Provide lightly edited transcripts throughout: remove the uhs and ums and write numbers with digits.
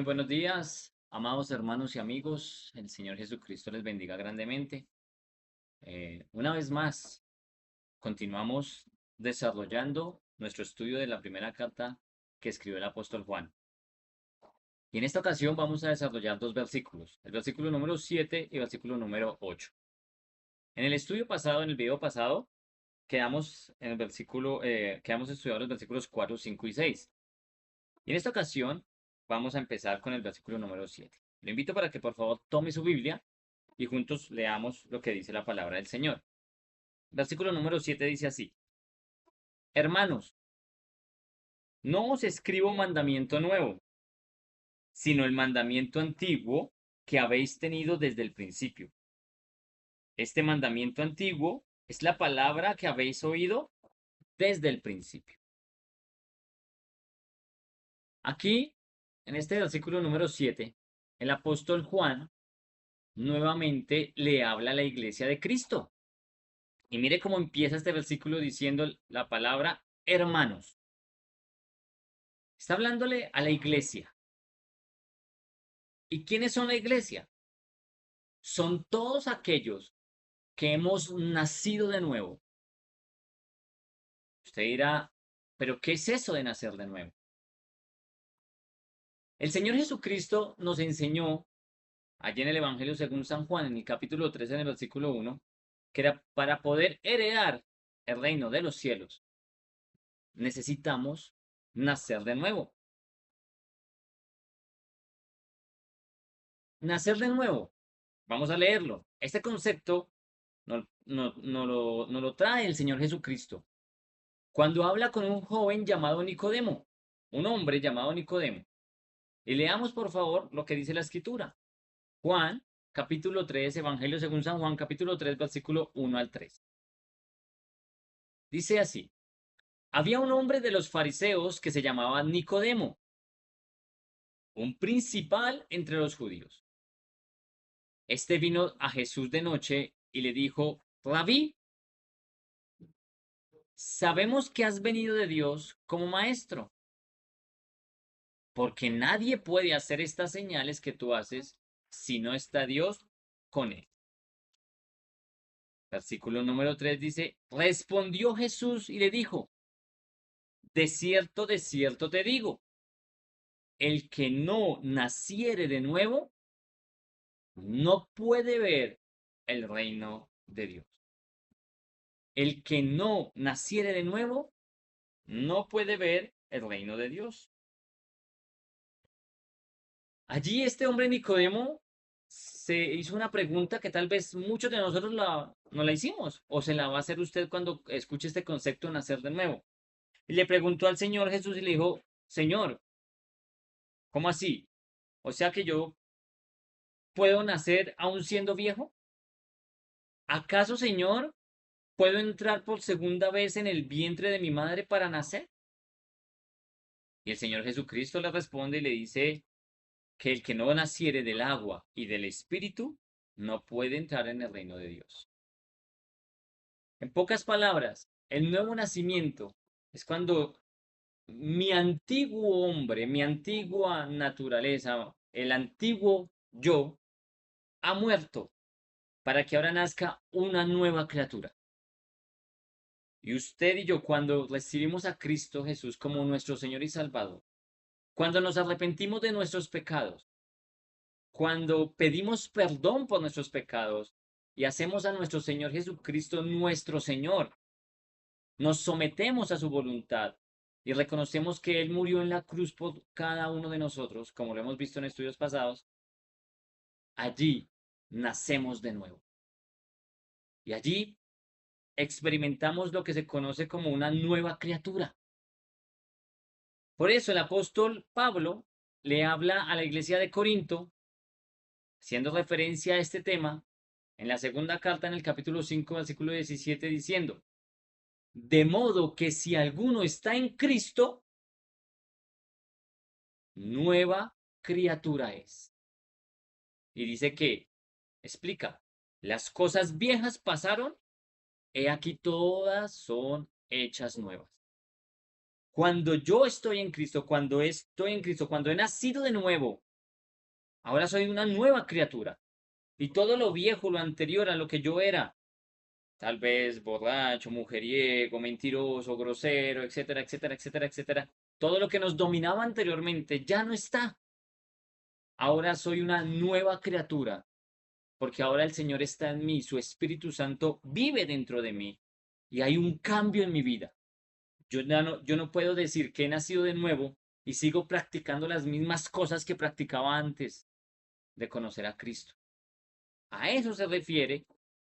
Muy buenos días, amados hermanos y amigos. El Señor Jesucristo les bendiga grandemente. Una vez más, continuamos desarrollando nuestro estudio de la primera carta que escribió el apóstol Juan. Y en esta ocasión vamos a desarrollar dos versículos, el versículo número 7 y el versículo número 8. En el estudio pasado, en el video pasado, quedamos estudiando los versículos 4, 5 y 6. Y en esta ocasión vamos a empezar con el versículo número 7. Le invito para que por favor tome su Biblia y juntos leamos lo que dice la palabra del Señor. Versículo número 7 dice así: Hermanos, no os escribo mandamiento nuevo, sino el mandamiento antiguo que habéis tenido desde el principio. Este mandamiento antiguo es la palabra que habéis oído desde el principio. Aquí, en este versículo número 7, el apóstol Juan nuevamente le habla a la iglesia de Cristo. Y mire cómo empieza este versículo diciendo la palabra hermanos. Está hablándole a la iglesia. ¿Y quiénes son la iglesia? Son todos aquellos que hemos nacido de nuevo. Usted dirá, ¿pero qué es eso de nacer de nuevo? El Señor Jesucristo nos enseñó allí en el Evangelio según San Juan, en el capítulo 3, en el versículo 1, que era para poder heredar el reino de los cielos, necesitamos nacer de nuevo. Nacer de nuevo. Vamos a leerlo. Este concepto no lo trae el Señor Jesucristo cuando habla con un joven llamado Nicodemo, un hombre llamado Nicodemo. Y leamos por favor lo que dice la escritura. Juan, capítulo 3, Evangelio según San Juan, capítulo 3, versículo 1 al 3. Dice así: Había un hombre de los fariseos que se llamaba Nicodemo, un principal entre los judíos. Este vino a Jesús de noche y le dijo: Rabí, sabemos que has venido de Dios como maestro, porque nadie puede hacer estas señales que tú haces si no está Dios con él. Versículo número 3 dice: Respondió Jesús y le dijo: de cierto te digo, el que no naciere de nuevo no puede ver el reino de Dios. El que no naciere de nuevo no puede ver el reino de Dios. Allí este hombre Nicodemo se hizo una pregunta que tal vez muchos de nosotros no la hicimos, o se la va a hacer usted cuando escuche este concepto de nacer de nuevo. Y le preguntó al Señor Jesús y le dijo: Señor, ¿cómo así? O sea que yo puedo nacer aún siendo viejo. ¿Acaso, Señor, puedo entrar por segunda vez en el vientre de mi madre para nacer? Y el Señor Jesucristo le responde y le dice que el que no naciere del agua y del espíritu no puede entrar en el reino de Dios. En pocas palabras, el nuevo nacimiento es cuando mi antiguo hombre, mi antigua naturaleza, el antiguo yo, ha muerto para que ahora nazca una nueva criatura. Y usted y yo, cuando recibimos a Cristo Jesús como nuestro Señor y Salvador, cuando nos arrepentimos de nuestros pecados, cuando pedimos perdón por nuestros pecados y hacemos a nuestro Señor Jesucristo nuestro Señor, nos sometemos a su voluntad y reconocemos que Él murió en la cruz por cada uno de nosotros, como lo hemos visto en estudios pasados, allí nacemos de nuevo. Y allí experimentamos lo que se conoce como una nueva criatura. Por eso el apóstol Pablo le habla a la iglesia de Corinto, haciendo referencia a este tema, en la segunda carta, en el capítulo 5, versículo 17, diciendo: De modo que si alguno está en Cristo, nueva criatura es. Y dice que, explica, las cosas viejas pasaron, he aquí todas son hechas nuevas. Cuando yo estoy en Cristo, cuando he nacido de nuevo, Ahora soy una nueva criatura. Y todo lo viejo, lo anterior a lo que yo era, tal vez borracho, mujeriego, mentiroso, grosero, etcétera, etcétera, etcétera, etcétera, todo lo que nos dominaba anteriormente ya no está. Ahora soy una nueva criatura, porque ahora el Señor está en mí, su Espíritu Santo vive dentro de mí y hay un cambio en mi vida. Yo no puedo decir que he nacido de nuevo y sigo practicando las mismas cosas que practicaba antes de conocer a Cristo. A eso se refiere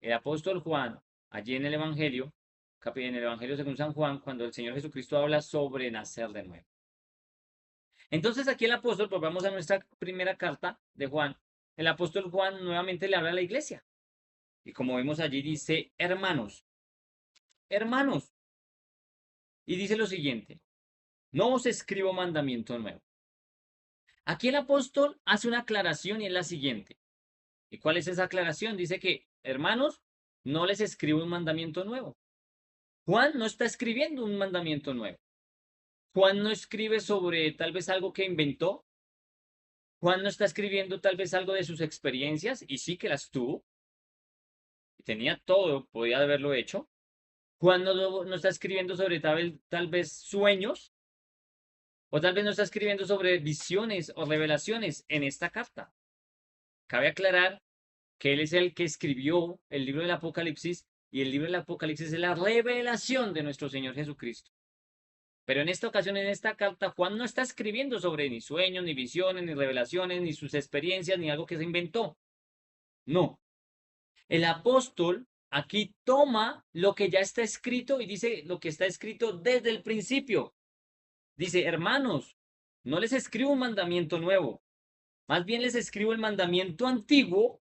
el apóstol Juan, allí en el Evangelio según San Juan, cuando el Señor Jesucristo habla sobre nacer de nuevo. Entonces aquí el apóstol, volvamos a nuestra primera carta de Juan, el apóstol Juan nuevamente le habla a la iglesia. Y como vemos allí dice, hermanos, hermanos. Y dice lo siguiente, no os escribo mandamiento nuevo. Aquí el apóstol hace una aclaración y es la siguiente. ¿Y cuál es esa aclaración? Dice que, hermanos, no les escribo un mandamiento nuevo. Juan no está escribiendo un mandamiento nuevo. Juan no escribe sobre tal vez algo que inventó. Juan no está escribiendo tal vez algo de sus experiencias, y sí que las tuvo, y tenía todo, podía haberlo hecho. Juan no está escribiendo sobre tal vez sueños, o tal vez no está escribiendo sobre visiones o revelaciones en esta carta. Cabe aclarar que él es el que escribió el libro del Apocalipsis, y el libro del Apocalipsis es la revelación de nuestro Señor Jesucristo. Pero en esta ocasión, en esta carta, Juan no está escribiendo sobre ni sueños, ni visiones, ni revelaciones, ni sus experiencias, ni algo que se inventó. No. El apóstol aquí toma lo que ya está escrito y dice lo que está escrito desde el principio. Dice, hermanos, no les escribo un mandamiento nuevo, más bien les escribo el mandamiento antiguo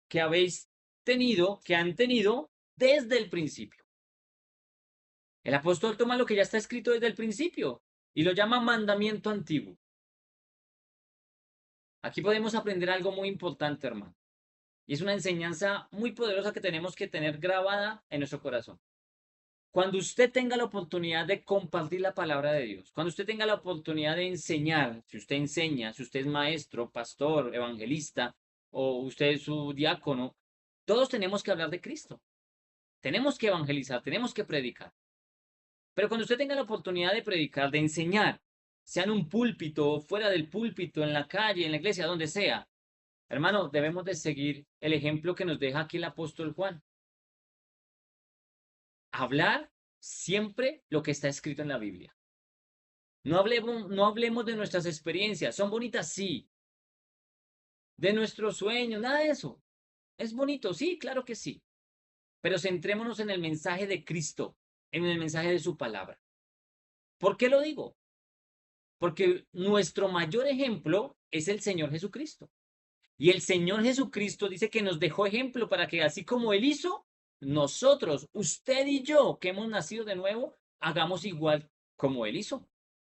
que habéis tenido, que han tenido desde el principio. El apóstol toma lo que ya está escrito desde el principio y lo llama mandamiento antiguo. Aquí podemos aprender algo muy importante, hermano. Y es una enseñanza muy poderosa que tenemos que tener grabada en nuestro corazón. Cuando usted tenga la oportunidad de compartir la palabra de Dios, cuando usted tenga la oportunidad de enseñar, si usted enseña, si usted es maestro, pastor, evangelista o usted es su diácono, todos tenemos que hablar de Cristo. Tenemos que evangelizar, tenemos que predicar. Pero cuando usted tenga la oportunidad de predicar, de enseñar, sea en un púlpito, fuera del púlpito, en la calle, en la iglesia, donde sea, hermano, debemos de seguir el ejemplo que nos deja aquí el apóstol Juan. Hablar siempre lo que está escrito en la Biblia. No hablemos de nuestras experiencias. Son bonitas, sí. De nuestros sueños, nada de eso. Es bonito, sí, claro que sí. Pero centrémonos en el mensaje de Cristo, en el mensaje de su palabra. ¿Por qué lo digo? Porque nuestro mayor ejemplo es el Señor Jesucristo. Y el Señor Jesucristo dice que nos dejó ejemplo para que así como Él hizo, nosotros, usted y yo, que hemos nacido de nuevo, hagamos igual como Él hizo.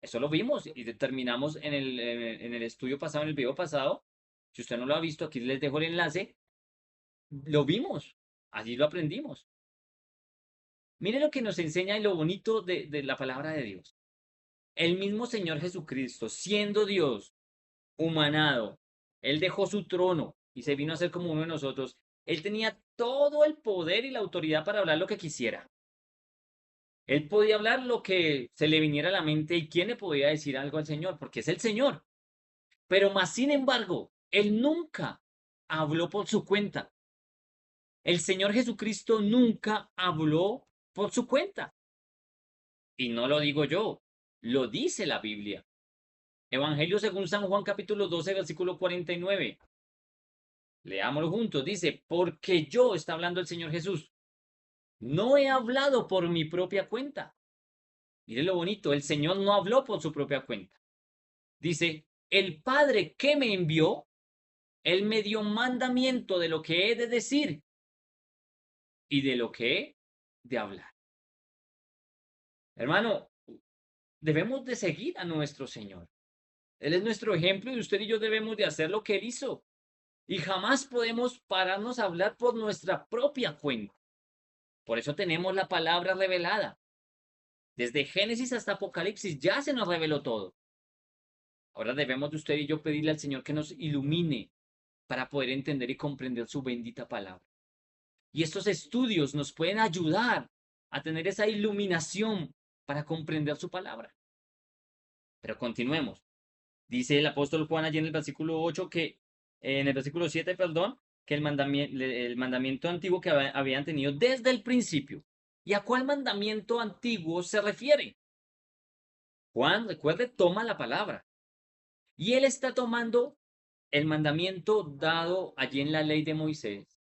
Eso lo vimos y determinamos en el estudio pasado, en el video pasado. Si usted no lo ha visto, aquí les dejo el enlace. Lo vimos, allí lo aprendimos. Mire lo que nos enseña y lo bonito de la palabra de Dios. El mismo Señor Jesucristo, siendo Dios, humanado, Él dejó su trono y se vino a ser como uno de nosotros. Él tenía todo el poder y la autoridad para hablar lo que quisiera. Él podía hablar lo que se le viniera a la mente y quién le podía decir algo al Señor, porque es el Señor. Pero más sin embargo, Él nunca habló por su cuenta. El Señor Jesucristo nunca habló por su cuenta. Y no lo digo yo, lo dice la Biblia. Evangelio según San Juan capítulo 12, versículo 49. Leámoslo juntos. Dice, porque yo, está hablando el Señor Jesús, no he hablado por mi propia cuenta. Mire lo bonito, el Señor no habló por su propia cuenta. Dice, el Padre que me envió, Él me dio mandamiento de lo que he de decir y de lo que he de hablar. Hermano, debemos de seguir a nuestro Señor. Él es nuestro ejemplo y usted y yo debemos de hacer lo que Él hizo. Y jamás podemos pararnos a hablar por nuestra propia cuenta. Por eso tenemos la palabra revelada. Desde Génesis hasta Apocalipsis ya se nos reveló todo. Ahora debemos de usted y yo pedirle al Señor que nos ilumine para poder entender y comprender su bendita palabra. Y estos estudios nos pueden ayudar a tener esa iluminación para comprender su palabra. Pero continuemos. Dice el apóstol Juan allí en el versículo 8 que, en el versículo 7, perdón, que el mandamiento antiguo que habían tenido desde el principio. ¿Y a cuál mandamiento antiguo se refiere? Juan, recuerde, toma la palabra. Y él está tomando el mandamiento dado allí en la ley de Moisés.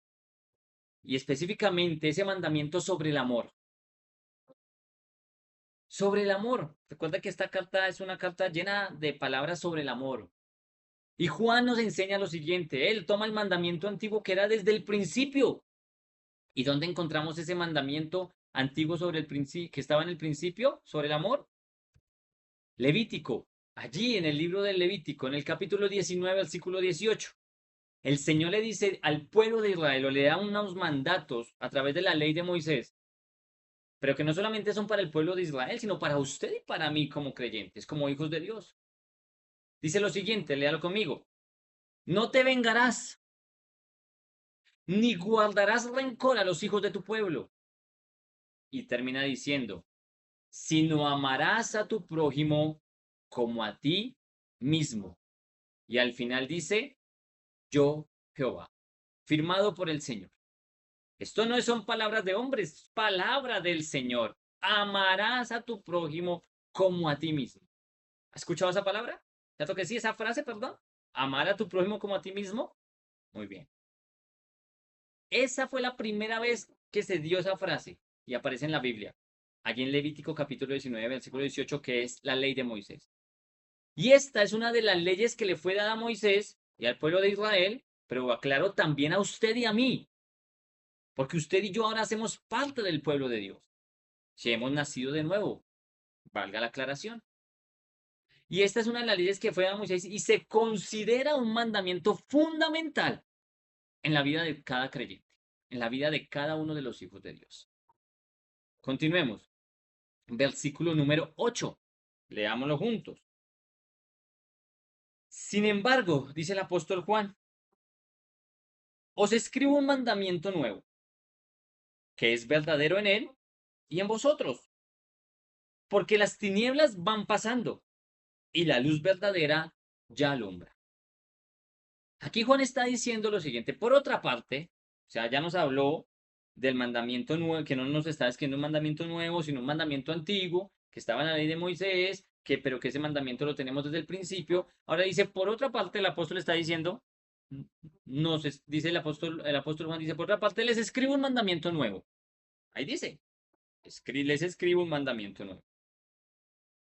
Y específicamente ese mandamiento sobre el amor. Sobre el amor. Recuerda que esta carta es una carta llena de palabras sobre el amor. Y Juan nos enseña lo siguiente, él toma el mandamiento antiguo que era desde el principio. ¿Y dónde encontramos ese mandamiento antiguo sobre el principio, que estaba en el principio, sobre el amor? Levítico, allí en el libro del Levítico, en el capítulo 19, versículo 18. El Señor le dice al pueblo de Israel, o le da unos mandatos a través de la ley de Moisés, pero que no solamente son para el pueblo de Israel, sino para usted y para mí como creyentes, como hijos de Dios. Dice lo siguiente, léalo conmigo. No te vengarás, ni guardarás rencor a los hijos de tu pueblo. Y termina diciendo, sino amarás a tu prójimo como a ti mismo. Y al final dice, yo Jehová, firmado por el Señor. Esto no son palabras de hombres, es palabra del Señor. Amarás a tu prójimo como a ti mismo. ¿Has escuchado esa palabra? ¿Cierto que sí? Esa frase, perdón. Amar a tu prójimo como a ti mismo. Muy bien. Esa fue la primera vez que se dio esa frase y aparece en la Biblia, allí en Levítico capítulo 19, versículo 18, que es la ley de Moisés. Y esta es una de las leyes que le fue dada a Moisés y al pueblo de Israel, pero aclaro también a usted y a mí, porque usted y yo ahora hacemos parte del pueblo de Dios, si hemos nacido de nuevo, valga la aclaración. Y esta es una de las leyes que fue dada a Moisés y se considera un mandamiento fundamental en la vida de cada creyente, en la vida de cada uno de los hijos de Dios. Continuemos. Versículo número 8. Leámoslo juntos. Sin embargo, dice el apóstol Juan, os escribo un mandamiento nuevo, que es verdadero en él y en vosotros, porque las tinieblas van pasando y la luz verdadera ya alumbra. Aquí Juan está diciendo lo siguiente. Por otra parte, o sea, ya nos habló del mandamiento nuevo, que no nos está escribiendo un mandamiento nuevo, sino un mandamiento antiguo, que estaba en la ley de Moisés, pero que ese mandamiento lo tenemos desde el principio. Ahora dice, por otra parte, el apóstol está diciendo, dice el apóstol Juan dice, por otra parte, les escribo un mandamiento nuevo. Ahí dice, les escribo un mandamiento nuevo.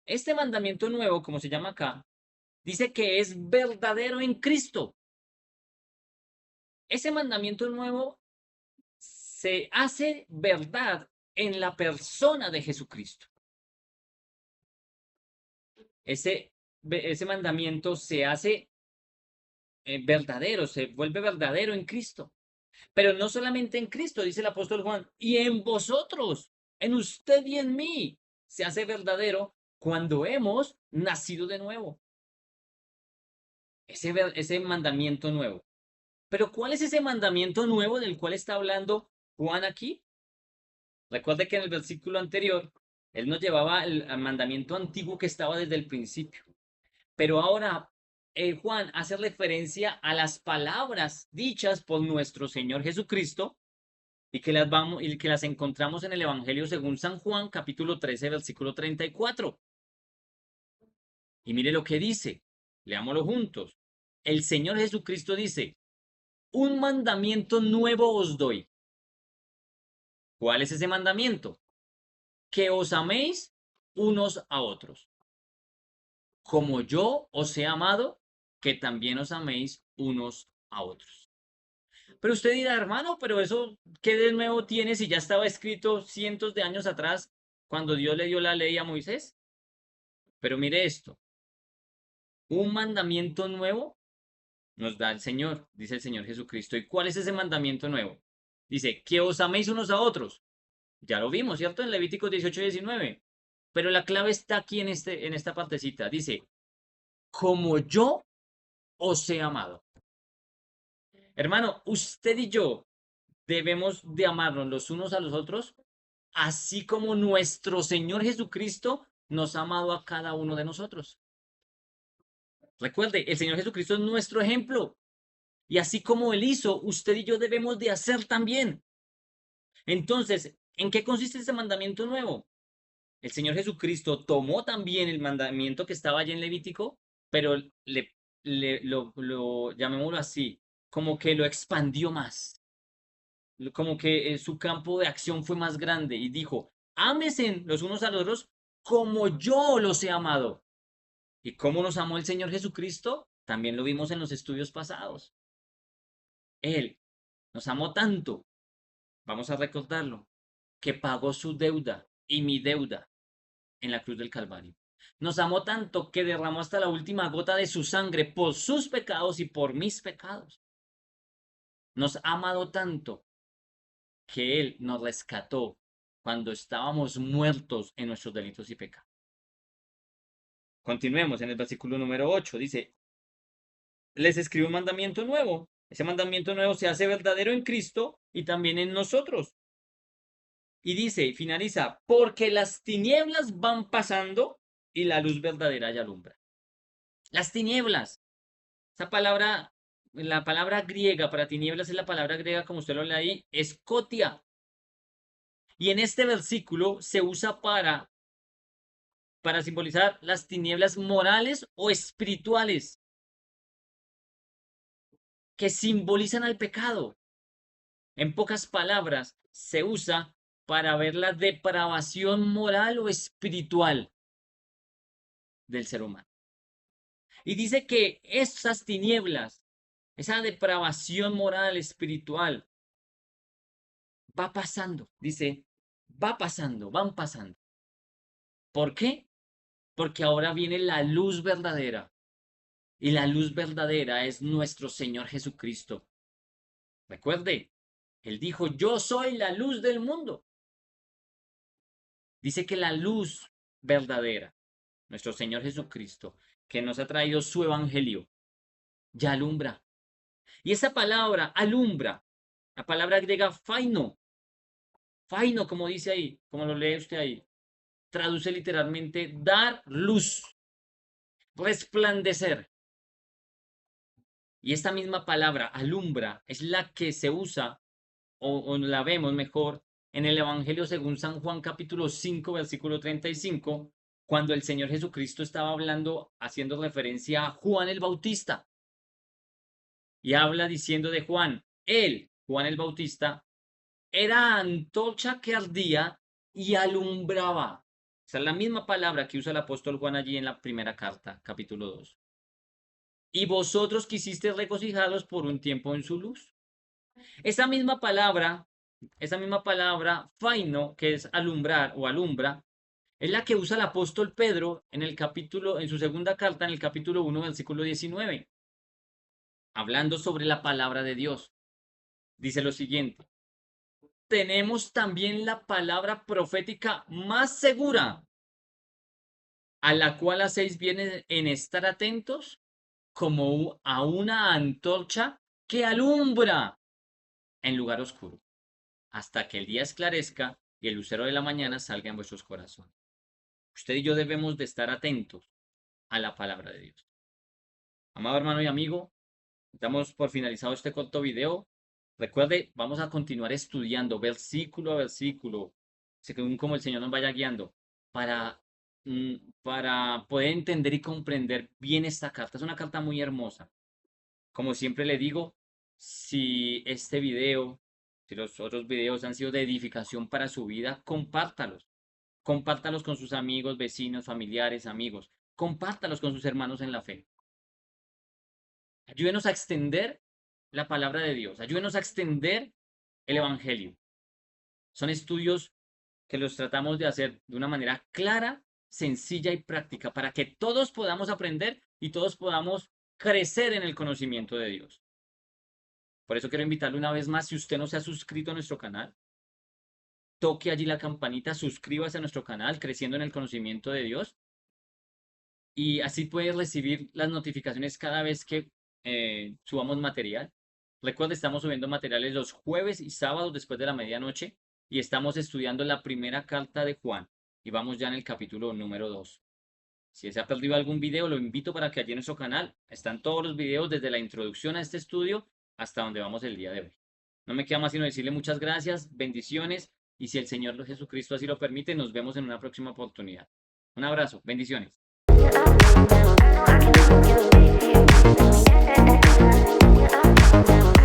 Este mandamiento nuevo, como se llama acá, dice que es verdadero en Cristo. Ese mandamiento nuevo se hace verdad en la persona de Jesucristo. Ese mandamiento se hace verdadero, se vuelve verdadero en Cristo. Pero no solamente en Cristo, dice el apóstol Juan, y en vosotros, en usted y en mí, se hace verdadero cuando hemos nacido de nuevo. Ese mandamiento nuevo. Pero ¿cuál es ese mandamiento nuevo del cual está hablando Juan aquí? Recuerde que en el versículo anterior, él nos llevaba al mandamiento antiguo que estaba desde el principio. Pero ahora Juan hace referencia a las palabras dichas por nuestro Señor Jesucristo y que las encontramos en el Evangelio según San Juan, capítulo 13, versículo 34. Y mire lo que dice. Leámoslo juntos. El Señor Jesucristo dice, un mandamiento nuevo os doy. ¿Cuál es ese mandamiento? Que os améis unos a otros. Como yo os he amado, que también os améis unos a otros. Pero usted dirá, hermano, pero eso, ¿qué de nuevo tiene si ya estaba escrito cientos de años atrás cuando Dios le dio la ley a Moisés? Pero mire esto, un mandamiento nuevo nos da el Señor, dice el Señor Jesucristo. ¿Y cuál es ese mandamiento nuevo? Dice, que os améis unos a otros. Ya lo vimos, ¿cierto? En Levíticos 18 y 19. Pero la clave está aquí en esta partecita. Dice, como yo os he amado. Hermano, usted y yo debemos de amarnos los unos a los otros, así como nuestro Señor Jesucristo nos ha amado a cada uno de nosotros. Recuerde, el Señor Jesucristo es nuestro ejemplo. Y así como Él hizo, usted y yo debemos de hacer también. Entonces, ¿en qué consiste este mandamiento nuevo? El Señor Jesucristo tomó también el mandamiento que estaba allá en Levítico, pero llamémoslo así, como que lo expandió más, como que su campo de acción fue más grande y dijo, ámesen los unos a los otros como yo los he amado. ¿Y cómo nos amó el Señor Jesucristo? También lo vimos en los estudios pasados. Él nos amó tanto, vamos a recordarlo, que pagó su deuda y mi deuda en la cruz del Calvario. Nos amó tanto que derramó hasta la última gota de su sangre por sus pecados y por mis pecados. Nos ha amado tanto que Él nos rescató cuando estábamos muertos en nuestros delitos y pecados. Continuemos en el versículo número 8. Dice, les escribo un mandamiento nuevo. Ese mandamiento nuevo se hace verdadero en Cristo y también en nosotros. Y dice, finaliza, porque las tinieblas van pasando y la luz verdadera ya alumbra. Las tinieblas. Esa palabra, la palabra griega para tinieblas es la palabra griega, como usted lo lee ahí, escotia. Y en este versículo se usa para simbolizar las tinieblas morales o espirituales que simbolizan al pecado. En pocas palabras, se usa para ver la depravación moral o espiritual del ser humano. Y dice que esas tinieblas, esa depravación moral, espiritual, va pasando, dice, va pasando, van pasando. ¿Por qué? Porque ahora viene la luz verdadera. Y la luz verdadera es nuestro Señor Jesucristo. Recuerde, Él dijo, yo soy la luz del mundo. Dice que la luz verdadera, nuestro Señor Jesucristo, que nos ha traído su evangelio, ya alumbra. Y esa palabra, alumbra, la palabra griega faino, faino, como dice ahí, como lo lee usted ahí, traduce literalmente dar luz, resplandecer. Y esta misma palabra, alumbra, es la que se usa, o la vemos mejor, en el Evangelio según San Juan capítulo 5 versículo 35 cuando el Señor Jesucristo estaba hablando, haciendo referencia a Juan el Bautista. Y habla diciendo de Juan, él, Juan el Bautista, era antorcha que ardía y alumbraba. Esa es la misma palabra que usa el apóstol Juan allí en la primera carta, capítulo 2. Y vosotros quisisteis regocijaros por un tiempo en su luz. Esa misma palabra, faino, que es alumbrar o alumbra, es la que usa el apóstol Pedro en el capítulo, en su segunda carta, en el capítulo 1, versículo 19, hablando sobre la palabra de Dios. Dice lo siguiente: tenemos también la palabra profética más segura, a la cual hacéis bien en estar atentos como a una antorcha que alumbra en lugar oscuro, hasta que el día esclarezca y el lucero de la mañana salga en vuestros corazones. Usted y yo debemos de estar atentos a la palabra de Dios. Amado hermano y amigo, damos por finalizado este corto video. Recuerde, vamos a continuar estudiando versículo a versículo, según como el Señor nos vaya guiando, para, para poder entender y comprender bien esta carta. Es una carta muy hermosa. Como siempre le digo, si este video, si los otros videos han sido de edificación para su vida, compártalos. Compártalos con sus amigos, vecinos, familiares, amigos. Compártalos con sus hermanos en la fe. Ayúdenos a extender la palabra de Dios. Ayúdenos a extender el Evangelio. Son estudios que los tratamos de hacer de una manera clara, sencilla y práctica para que todos podamos aprender y todos podamos crecer en el conocimiento de Dios. Por eso quiero invitarle una vez más, si usted no se ha suscrito a nuestro canal, toque allí la campanita, suscríbase a nuestro canal, creciendo en el conocimiento de Dios. y así puedes recibir las notificaciones cada vez que subamos material. Recuerda, estamos subiendo materiales los jueves y sábados después de la medianoche y estamos estudiando la primera carta de Juan y vamos ya en el capítulo número 2. Si se ha perdido algún video, lo invito para que allí en nuestro canal están todos los videos desde la introducción a este estudio hasta donde vamos el día de hoy. No me queda más sino decirle muchas gracias, bendiciones y si el Señor Jesucristo así lo permite, nos vemos en una próxima oportunidad. Un abrazo, bendiciones. Yeah.